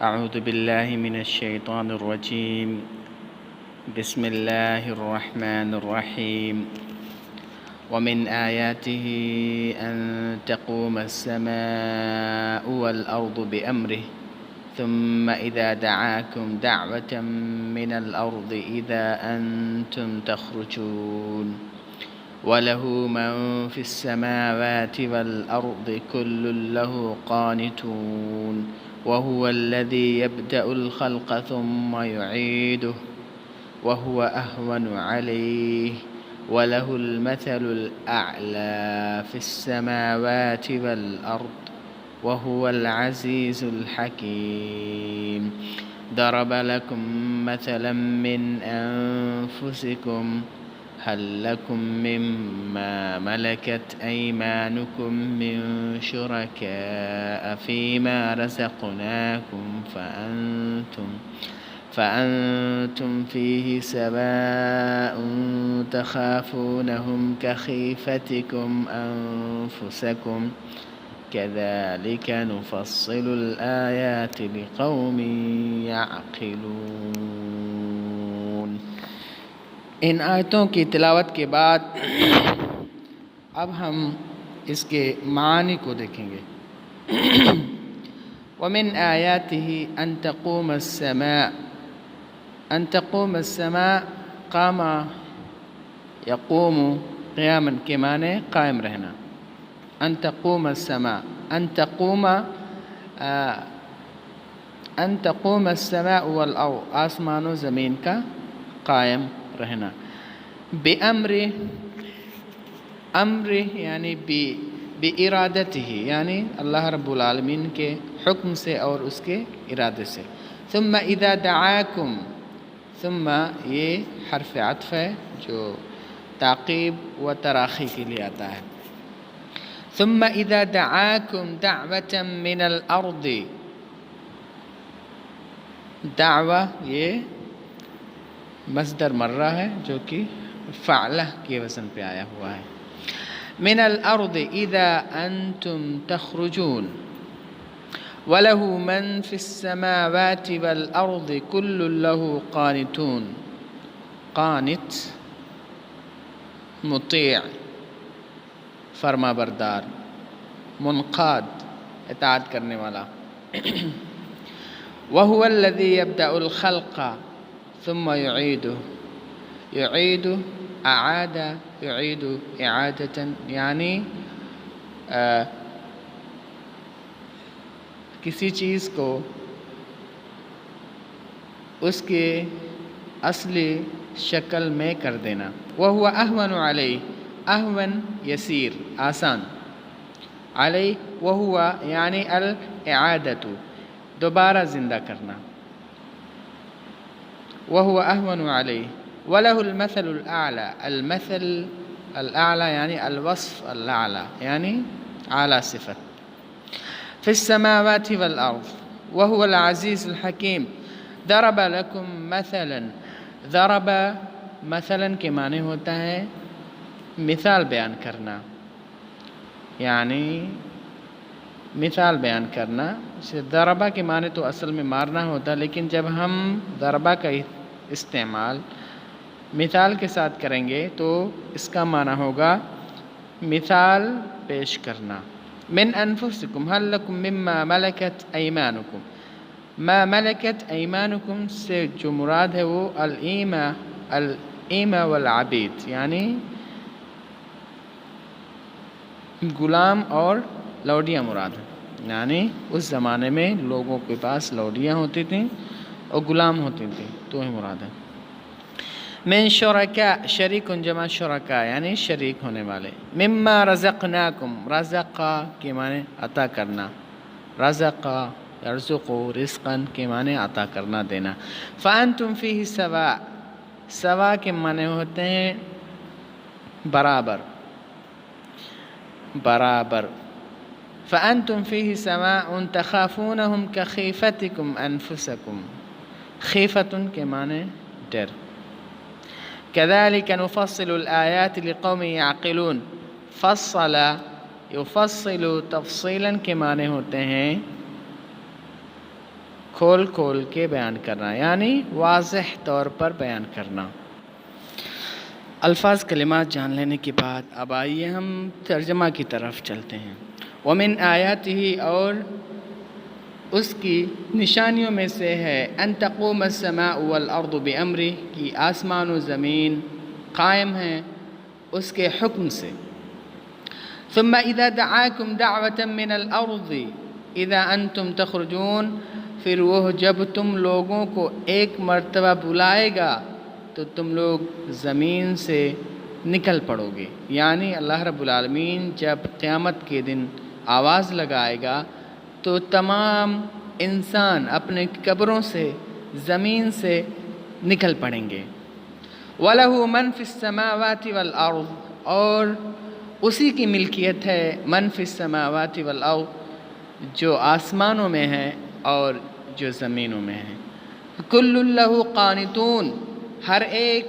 أعوذ بالله من الشيطان الرجيم. بسم الله الرحمن الرحيم. ومن آياته أن تقوم السماء والأرض بأمره ثم إذا دعاكم دعوة من الأرض إذا أنتم تخرجون وله من في السماوات والأرض كل له قانتون وهو الذي يبدأ الخلق ثم يعيده وهو أهون عليه وله المثل الأعلى في السماوات والأرض وهو العزيز الحكيم. ضرب لكم مثلا من أنفسكم هل لكم مما ملكت أيمانكم من شركاء فيما رزقناكم فأنتم فيه سواء تخافونهم كخيفتكم أنفسكم كذلك نفصل الآيات لقوم يعقلون. ان آیتوں کی تلاوت کے بعد اب ہم اس کے معانی کو دیکھیں گے. ومن آیاته ان تقوم السماء قام یقوم قیاما کے معنی قائم رہنا. ان تقوم السماء ان تقوم السماء والارض آسمان و زمین کا قائم رہنا. بأمر یعنی بإرادته یعنی اللہ رب العالمین کے حکم سے اور اس کے ارادے سے. ثم اذا دعاکم، ثم یہ حرف عطف ہے جو تعقیب و تراخی کے لیے آتا ہے. ثم اذا دعاکم دعوة من الارض، دعوہ یہ مصدر مرہ ہے جو کہ فعلہ کے وزن پہ آیا ہوا ہے. من الارض اذا انتم تخرجون وله من في السماوات والارض كل له قانتون. قانت مطیع، فرما بردار، منقاد اطاعت کرنے والا. وهو الذي يبدأ الخلق ثم يعيده. اعاد يعيد اعادة یعنی کسی چیز کو اس کے اصلی شکل میں کر دینا. وهو اهون علیہ، اہون یسیر آسان، علیہ وهو یعنی الاعادة دوبارہ زندہ کرنا. وهو اہون علیہ. وله المثل الأعلى، المثل الأعلى يعني الوصف الأعلى يعني أعلى صفة. في السماوات والأرض وهو العزيز الحكيم. ضرب لكم مثلا، ضرب مثلا کے معنی ہوتا ہے مثال بیان کرنا، یعنی مثال بیان کرنا. ضربہ کے معنی تو اصل میں مارنا ہوتا، لیکن جب ہم ضربہ کا استعمال مثال کے ساتھ کریں گے تو اس کا معنی ہوگا مثال پیش کرنا. من انفسکم هل لکم مما ملکت ایمانکم. ما ملکت ایمانکم سے جو مراد ہے وہ الایمہ والعبید یعنی غلام اور لوڈیاں مراد ہیں. یعنی اس زمانے میں لوگوں کے پاس لوڈیاں ہوتی تھیں اور غلام ہوتے تھے، تو ہی مراد ہے. من شرکاء، شریک جمع شرکاء یعنی شریک ہونے والے. مما رزقناکم، رزقا کے معنی عطا کرنا، رزقا یرزق رزقا کے معنی عطا کرنا دینا. فانتم فیہ سواء، سوا کے معنی ہوتے ہیں برابر، برابر. فانتم فیہ سواء تخافونہم کخیفتکم انفسکم، خیفت کے معنی ڈر. كذلك نفصل الآيات لقوم يعقلون. فصل یفصل تفصیلاً کے معنی ہوتے ہیں کھول کھول کے بیان کرنا یعنی واضح طور پر بیان کرنا۔ الفاظ کلمات جان لینے کے بعد اب آئیے ہم ترجمہ کی طرف چلتے ہیں۔ ومن آیاتہ، اور اس کی نشانیوں میں سے ہے ان تقوم السماء والارض بامرہ، کہ آسمان و زمین قائم ہیں اس کے حکم سے۔ ثم اذا دعاکم دعوة من الارض اذا انتم تخرجون، پھر وہ جب تم لوگوں کو ایک مرتبہ بلائے گا تو تم لوگ زمین سے نکل پڑو گے، یعنی اللہ رب العالمین جب قیامت کے دن آواز لگائے گا تو تمام انسان اپنے قبروں سے زمین سے نکل پڑیں گے۔ وَلَهُ مَنْ فِي السَّمَاوَاتِ وَالْأَرْضِ، اور اسی کی ملکیت ہے من فی السماوات والارض، جو آسمانوں میں ہے اور جو زمینوں میں ہے۔ کل لہ قانتون، ہر ایک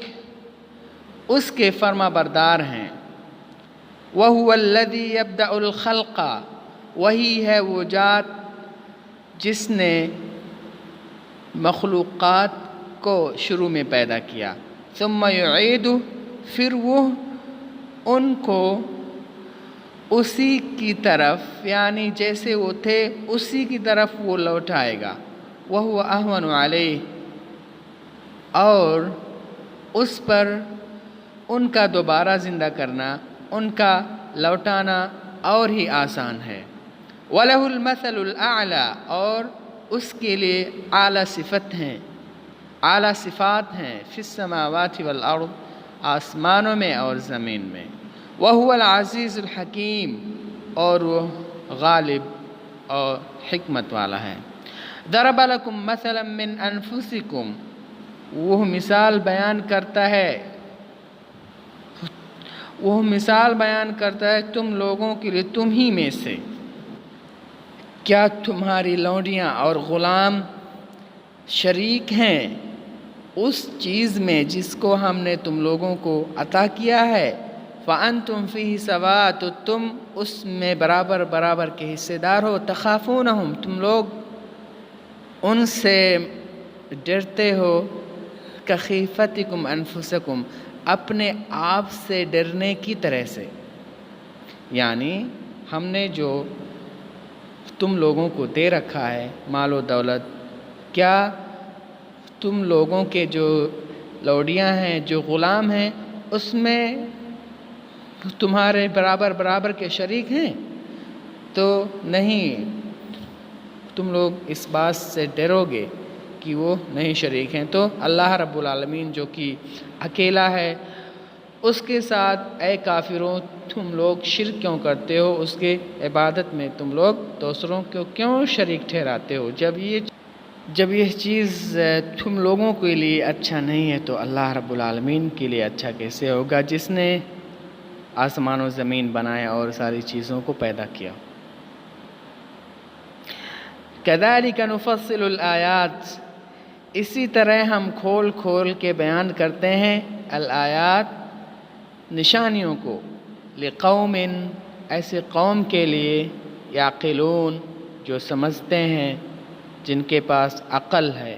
اس کے فرما بردار ہیں۔ وَهُوَ الَّذِي يَبْدَأُ الْخَلْقَ، وہی ہے وہ ذات جس نے مخلوقات کو شروع میں پیدا کیا۔ ثم يعيد، پھر وہ ان کو اسی کی طرف یعنی جیسے وہ تھے اسی کی طرف وہ لوٹائے گا۔ وَهُوَ أَهْوَنُ عَلَيْهِ، اور اس پر ان کا دوبارہ زندہ کرنا، ان کا لوٹانا اور ہی آسان ہے۔ وَلَهُ الْمَثَلُ الْأَعْلَى، اور اس کے لیے اعلیٰ صفت ہیں، اعلیٰ صفات ہیں، فی السماوات والارض، آسمانوں میں اور زمین میں۔ وَهُوَ الْعَزِيزُ الْحَكِيمُ، اور وہ غالب اور حکمت والا ہے۔ ضَرَبَ لَكُم مَثَلًا مِّنْ أَنفُسِكُمْ، وہ مثال بیان کرتا ہے تم لوگوں کے لیے تم ہی میں سے۔ کیا تمہاری لونڈیاں اور غلام شریک ہیں اس چیز میں جس کو ہم نے تم لوگوں کو عطا کیا ہے؟ فَأَنْتُمْ فِيهِ سَوَاءٌ، تو تم اس میں برابر برابر کے حصے دار ہو۔ تَخَافُونَهُمْ، تم لوگ ان سے ڈرتے ہو، كَخِيفَتِكُمْ أَنفُسَكُمْ، اپنے آپ سے ڈرنے کی طرح سے، یعنی ہم نے جو تم لوگوں کو دے رکھا ہے مال و دولت، کیا تم لوگوں کے جو لوڈیاں ہیں، جو غلام ہیں، اس میں تمہارے برابر برابر کے شریک ہیں؟ تو نہیں، تم لوگ اس بات سے ڈرو گے کہ وہ نہیں شریک ہیں۔ تو اللہ رب العالمین جو کہ اکیلا ہے، اس کے ساتھ اے کافروں تم لوگ شرک کیوں کرتے ہو؟ اس کے عبادت میں تم لوگ دوسروں کو کیوں شریک ٹھہراتے ہو؟ جب یہ چیز تم لوگوں کے لیے اچھا نہیں ہے تو اللہ رب العالمین کے لیے اچھا کیسے ہوگا، جس نے آسمان و زمین بنایا اور ساری چیزوں کو پیدا کیا۔ كَذَلِكَ نُفَصِّلُ الْآيَاتِ، اسی طرح ہم کھول کھول کے بیان کرتے ہیں الآیات، نشانیوں کو، لِقَوْمٍ، ایسے قوم کے لیے، يَعْقِلُونَ، جو سمجھتے ہیں، جن کے پاس عقل ہے۔